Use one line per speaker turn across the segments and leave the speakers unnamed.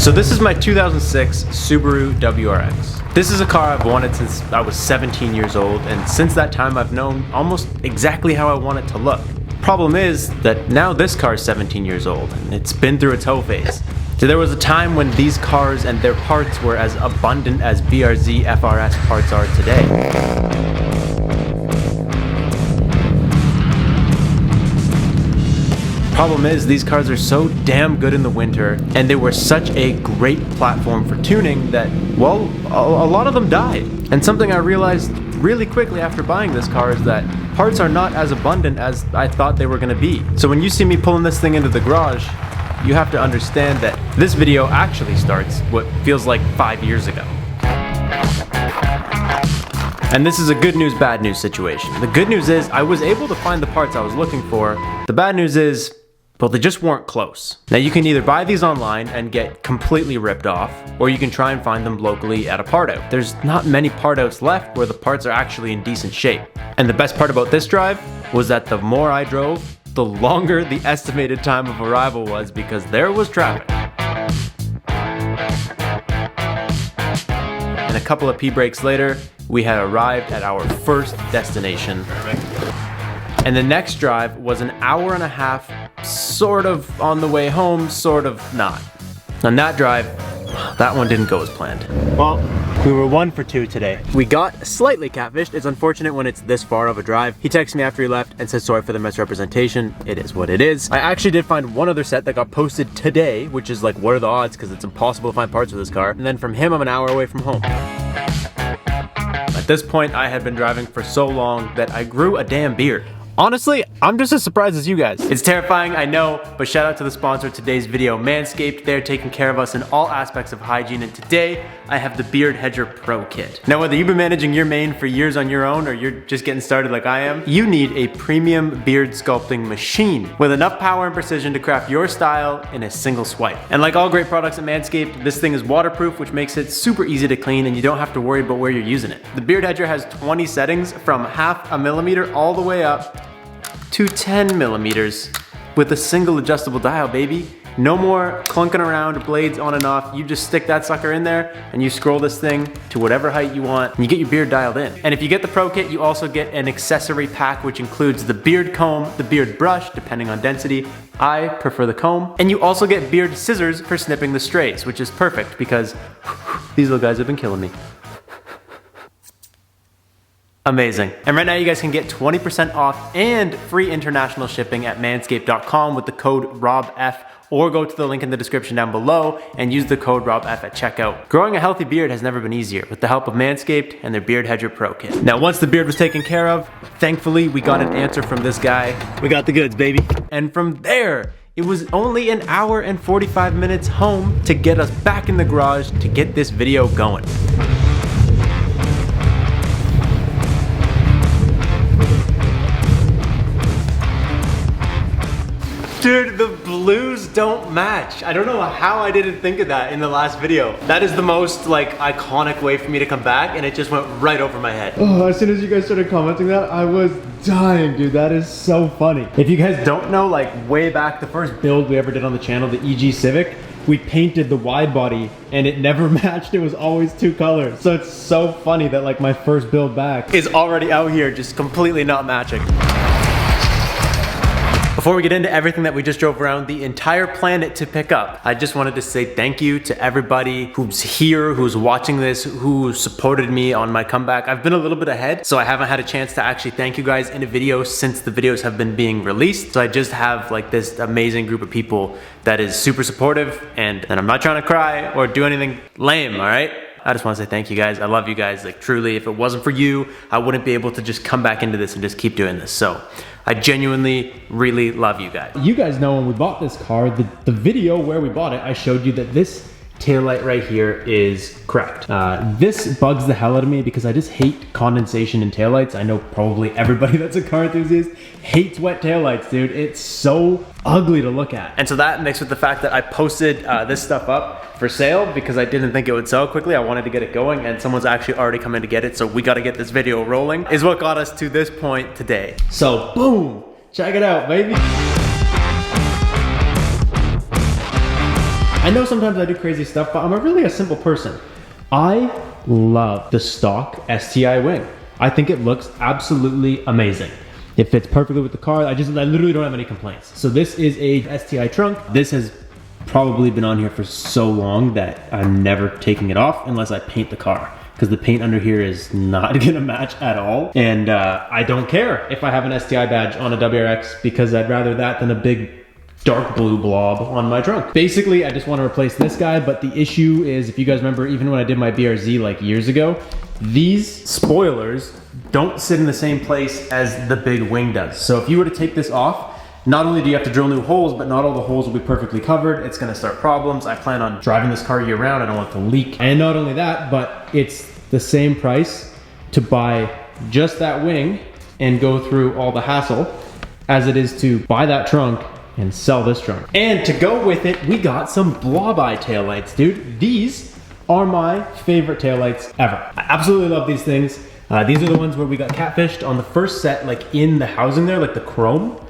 So this is my 2006 Subaru WRX. This is a car I've wanted since I was 17 years old, and since that time I've known almost exactly how I want it to look. Problem is that now this car is 17 years old, and it's been through its hoe phase. So there was a time when these cars and their parts were as abundant as BRZ FRS parts are today. Problem is, these cars are so damn good in the winter, and they were such a great platform for tuning that, well, a lot of them died. And something I realized really quickly after buying this car is that parts are not as abundant as I thought they were gonna be. So when you see me pulling this thing into the garage, you have to understand that this video actually starts what feels like 5 years ago. And this is a good news, bad news situation. The good news is I was able to find the parts I was looking for. The bad news is, well, they just weren't close. Now you can either buy these online and get completely ripped off, or you can try and find them locally at a part out. There's not many part outs left where the parts are actually in decent shape. And the best part about this drive was that the more I drove, the longer the estimated time of arrival was because there was traffic. And a couple of pee breaks later, we had arrived at our first destination. And the next drive was an hour and a half, sort of on the way home, sort of not. On that drive, that one didn't go as planned. Well, we were 1 for 2 today. We got slightly catfished. It's unfortunate when it's this far of a drive. He texted me after he left and said sorry for the misrepresentation. It is what it is. I actually did find one other set that got posted today, which is like, what are the odds? Because it's impossible to find parts for this car. And then from him, I'm an hour away from home. At this point, I had been driving for so long that I grew a damn beard. Honestly, I'm just as surprised as you guys. It's terrifying, I know, but shout out to the sponsor of today's video, Manscaped. They're taking care of us in all aspects of hygiene, and today I have the Beard Hedger Pro Kit. Now, whether you've been managing your mane for years on your own or you're just getting started like I am, you need a premium beard sculpting machine with enough power and precision to craft your style in a single swipe. And like all great products at Manscaped, this thing is waterproof, which makes it super easy to clean, and you don't have to worry about where you're using it. The Beard Hedger has 20 settings from 0.5 millimeter all the way up to 10 millimeters with a single adjustable dial, baby. No more clunking around, blades on and off. You just stick that sucker in there and you scroll this thing to whatever height you want and you get your beard dialed in. And if you get the Pro Kit, you also get an accessory pack which includes the beard comb, the beard brush, depending on density. I prefer the comb. And you also get beard scissors for snipping the strays, which is perfect because these little guys have been killing me. Amazing. And right now you guys can get 20% off and free international shipping at manscaped.com with the code ROBF, or go to the link in the description down below and use the code ROBF at checkout. Growing a healthy beard has never been easier with the help of Manscaped and their Beard Hedger Pro Kit. Now, once the beard was taken care of, thankfully we got an answer from this guy. We got the goods, baby. And from there, it was only an hour and 45 minutes home to get us back in the garage to get this video going. Dude, the blues don't match. I don't know how I didn't think of that in the last video. That is the most like iconic way for me to come back, and it just went right over my head.
Oh, as soon as you guys started commenting that, I was dying, dude. That is so funny.
If you guys don't know, like way back, the first build we ever did on the channel, the EG Civic, we painted the wide body and it never matched. It was always 2 colors. So it's so funny that like my first build back is already out here just completely not matching. Before we get into everything that we just drove around the entire planet to pick up, I just wanted to say thank you to everybody who's here, who's watching this, who supported me on my comeback. I've been a little bit ahead, so I haven't had a chance to actually thank you guys in a video since the videos have been being released. So I just have like this amazing group of people that is super supportive, and I'm not trying to cry or do anything lame, all right? I just want to say thank you guys. I love you guys, like truly. If it wasn't for you, I wouldn't be able to just come back into this and just keep doing this. So I genuinely really love you guys.
You guys know when we bought this car, the video where we bought it, I showed you that this taillight right here is cracked. This bugs the hell out of me because I just hate condensation in taillights. I know probably everybody that's a car enthusiast hates wet taillights, dude. It's so ugly to look at.
And so that mixed with the fact that I posted this stuff up for sale because I didn't think it would sell quickly. I wanted to get it going, and someone's actually already come in to get it, so we got to get this video rolling, is what got us to this point today.
So boom, check it out, baby. I know sometimes I do crazy stuff, but I'm really a simple person. I love the stock STI wing. I think it looks absolutely amazing. It fits perfectly with the car. I literally don't have any complaints. So this is a STI trunk. This has probably been on here for so long that I'm never taking it off unless I paint the car, because the paint under here is not gonna match at all. And I don't care if I have an STI badge on a WRX, because I'd rather that than a big dark blue blob on my trunk. Basically, I just want to replace this guy, but the issue is, if you guys remember, even when I did my BRZ like years ago, these spoilers don't sit in the same place as the big wing does. So if you were to take this off, not only do you have to drill new holes, but not all the holes will be perfectly covered. It's gonna start problems. I plan on driving this car year round. I don't want it to leak. And not only that, but it's the same price to buy just that wing and go through all the hassle as it is to buy that trunk and sell this trunk. And to go with it, we got some Blob eye taillights, dude. These are my favorite taillights ever. I absolutely love these things. These are the ones where we got catfished on the first set, like in the housing there, like the chrome.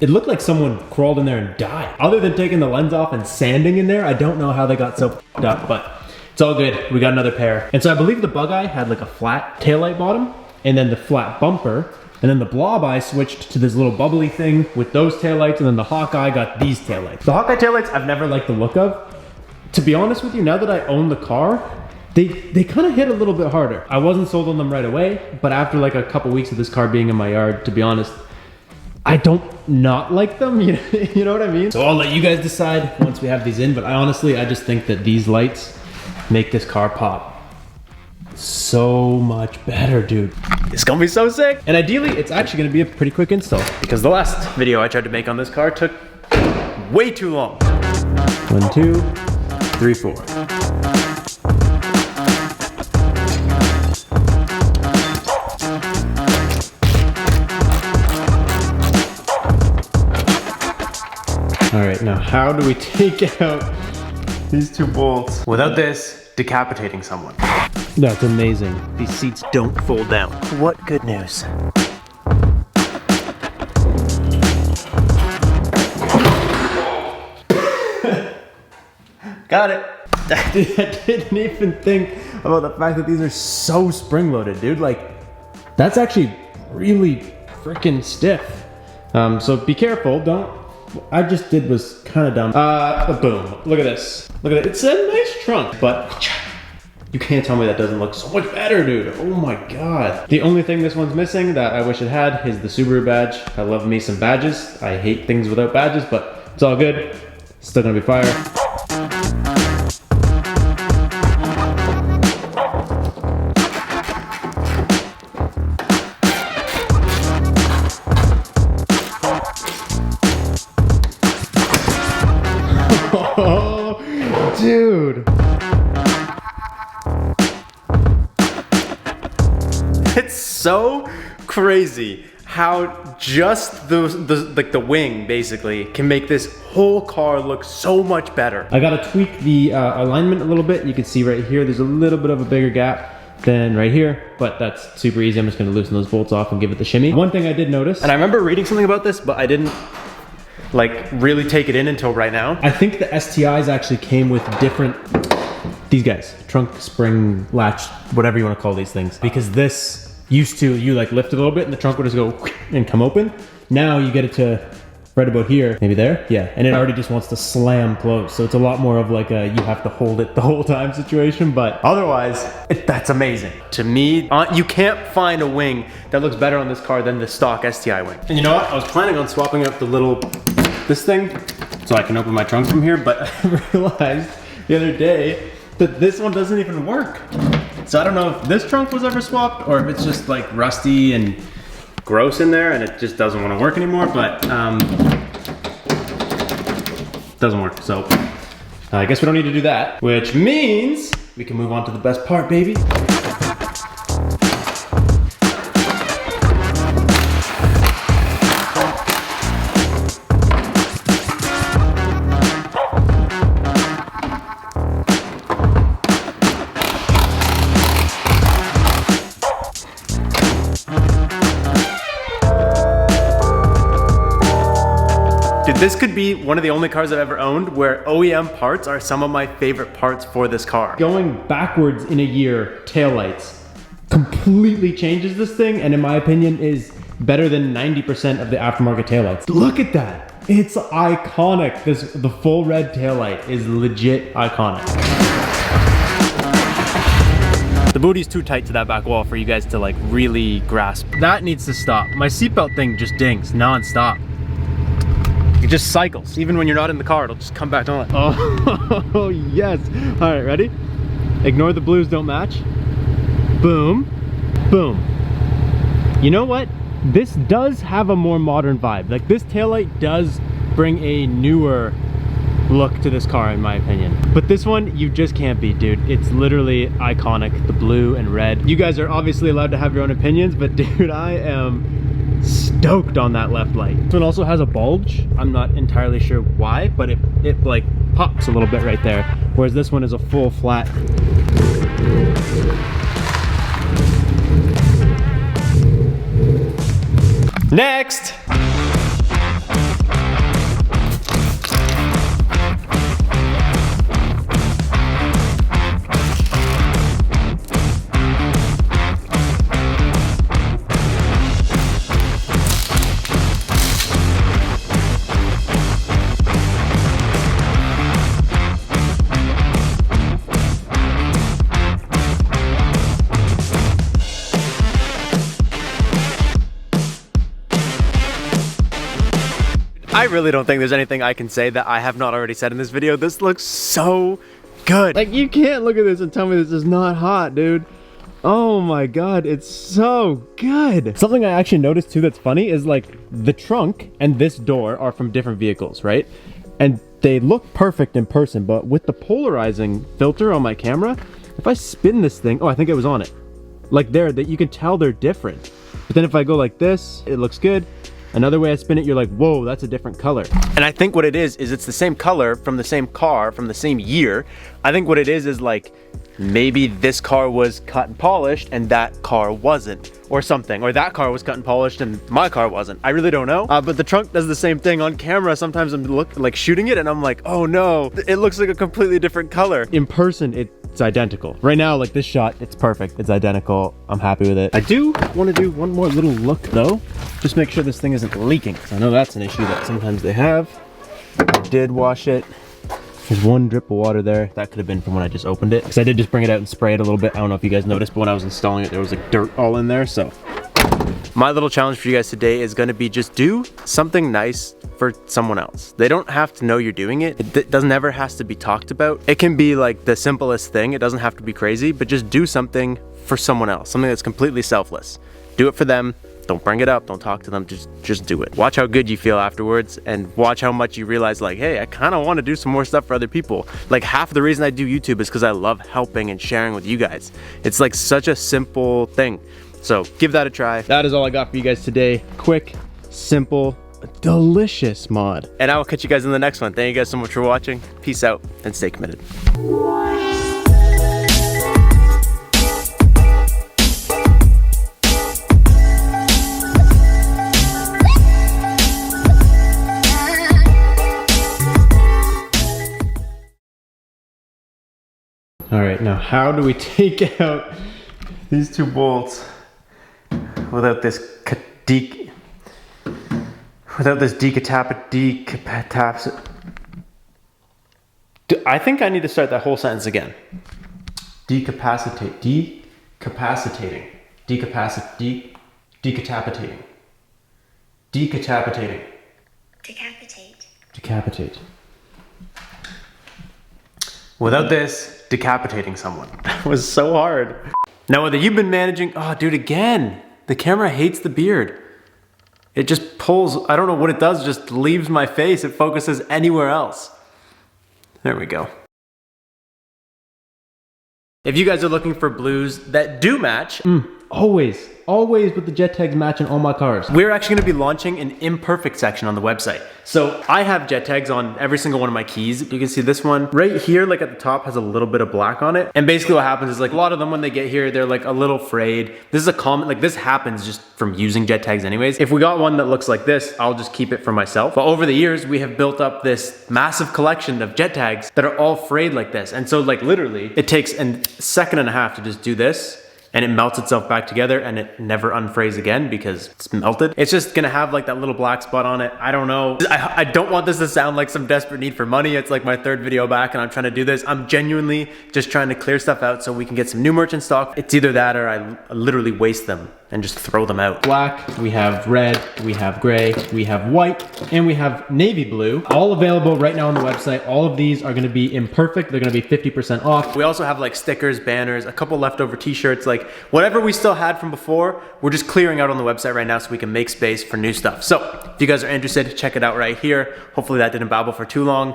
It looked like someone crawled in there and died. Other than taking the lens off and sanding in there, I don't know how they got so f***ed up, but it's all good. We got another pair. And so I believe the Bug Eye had like a flat taillight bottom, and then the flat bumper, and then the Blob Eye switched to this little bubbly thing with those taillights, and then the Hawkeye got these taillights. The Hawkeye taillights I've never liked the look of. To be honest with you, now that I own the car, they kind of hit a little bit harder. I wasn't sold on them right away, but after like a couple weeks of this car being in my yard, to be honest, I don't not like them, you know what I mean? So I'll let you guys decide once we have these in, but I just think that these lights make this car pop so much better, dude. It's gonna be so sick. And ideally, it's actually gonna be a pretty quick install, because the last video I tried to make on this car took way too long. 1, 2, 3, 4. All right, now how do we take out these two bolts without this decapitating someone? That's amazing. These seats don't fold down. What good news. Got it. I didn't even think about the fact that these are so spring-loaded, dude. Like, that's actually really freaking stiff. So be careful, don't. What I just did was kind of dumb. Boom. Look at this. Look at it. It's a nice trunk, but you can't tell me that doesn't look so much better, dude. Oh my God. The only thing this one's missing that I wish it had is the Subaru badge. I love me some badges. I hate things without badges, but it's all good. Still gonna be fire. Oh, dude. It's so crazy how just the wing basically can make this whole car look so much better. I gotta tweak the alignment a little bit. You can see right here, there's a little bit of a bigger gap than right here, but that's super easy. I'm just gonna loosen those bolts off and give it the shimmy. One thing I did notice, and I remember reading something about this, but I didn't like really take it in until right now. I think the STIs actually came with different, these guys, trunk spring latch, whatever you want to call these things, because this used to, you like lift it a little bit and the trunk would just go and come open. Now you get it to right about here, maybe there, yeah, and it already just wants to slam close. So it's a lot more of like a you have to hold it the whole time situation, but otherwise, that's amazing. To me, you can't find a wing that looks better on this car than the stock STI wing. And you know what? I was planning on swapping out the little, this thing, so I can open my trunk from here, but I realized the other day that this one doesn't even work. So I don't know if this trunk was ever swapped or if it's just like rusty and gross in there and it just doesn't want to work anymore, but doesn't work. So I guess we don't need to do that, which means we can move on to the best part, baby.
This could be one of the only cars I've ever owned where OEM parts are some of my favorite parts for this car.
Going backwards in a year, taillights completely changes this thing, and in my opinion is better than 90% of the aftermarket taillights. Look at that. It's iconic. The full red taillight is legit iconic.
The booty's too tight to that back wall for you guys to like really grasp. That needs to stop. My seatbelt thing just dings non-stop. It just cycles. Even when you're not in the car, it'll just come back on.
Oh, yes. All right, ready? Ignore the blues don't match. Boom, boom. You know what? This does have a more modern vibe. Like, this taillight does bring a newer look to this car, in my opinion. But this one, you just can't beat, dude. It's literally iconic, the blue and red. You guys are obviously allowed to have your own opinions, but dude, I am stoked on that left light. This one also has a bulge. I'm not entirely sure why, but it like pops a little bit right there. Whereas this one is a full flat.
Next! I really don't think there's anything I can say that I have not already said in this video. This looks so good.
Like, you can't look at this and tell me this is not hot, dude. Oh my god, it's so good. Something I actually noticed too that's funny is like the trunk and this door are from different vehicles, right? And they look perfect in person, but with the polarizing filter on my camera, if I spin this thing, oh, I think it was on it. Like there, that you can tell they're different. But then if I go like this, it looks good. Another way I spin it, you're like, whoa, that's a different color.
And I think what it is it's the same color from the same car from the same year. I think what it is like, maybe this car was cut and polished and that car wasn't, or something. Or that car was cut and polished and my car wasn't. I really don't know. But the trunk does the same thing on camera. Sometimes I'm like shooting it and I'm like, oh no, it looks like a completely different color.
In person, it's identical. Right now, like this shot, it's perfect. It's identical. I'm happy with it. I do want to do one more little look though. Just make sure this thing isn't leaking. I know that's an issue that sometimes they have. I did wash it. There's one drip of water there. That could have been from when I just opened it. Because I did just bring it out and spray it a little bit. I don't know if you guys noticed, but when I was installing it, there was like dirt all in there, so.
My little challenge for you guys today is gonna be just do something nice for someone else. They don't have to know you're doing it. It doesn't ever has to be talked about. It can be like the simplest thing. It doesn't have to be crazy, but just do something for someone else. Something that's completely selfless. Do it for them. Don't bring it up, don't talk to them, just do it. Watch how good you feel afterwards and watch how much you realize like, hey, I kind of want to do some more stuff for other people. Like half the reason I do YouTube is because I love helping and sharing with you guys. It's like such a simple thing. So give that a try.
That is all I got for you guys today. Quick, simple, delicious mod.
And I will catch you guys in the next one. Thank you guys so much for watching. Peace out and stay committed.
All right, now how do we take out
These two bolts without this decapacitate. I think I need to start that whole sentence again. Decapacitating. Decapitate. Without this, decapitating someone was so hard. Now whether you've been managing, oh dude, again, the camera hates the beard. It just pulls, I don't know what it does, just leaves my face. It focuses anywhere else. There we go. If you guys are looking for blues that do match,
Always with the jet tags matching all my cars.
We're actually gonna be launching an imperfect section on the website. So I have jet tags on every single one of my keys. You can see this one right here, like at the top, has a little bit of black on it. And basically what happens is like a lot of them, when they get here, they're like a little frayed. This is a common, like this happens just from using jet tags anyways. If we got one that looks like this, I'll just keep it for myself. But over the years, we have built up this massive collection of jet tags that are all frayed like this. And so like literally, it takes a second and a half to just do this, and it melts itself back together and it never unfrays again because it's melted. It's just gonna have like that little black spot on it. I don't know. I don't want this to sound like some desperate need for money. It's like my third video back and I'm trying to do this. I'm genuinely just trying to clear stuff out so we can get some new merch in stock. It's either that or I literally waste them and just throw them out.
Black, we have red, we have gray, we have white, and we have navy blue. All available right now on the website. All of these are gonna be imperfect. They're gonna be 50% off.
We also have like stickers, banners, a couple leftover t-shirts, like whatever we still had from before, we're just clearing out on the website right now so we can make space for new stuff. So if you guys are interested, check it out right here. Hopefully that didn't babble for too long.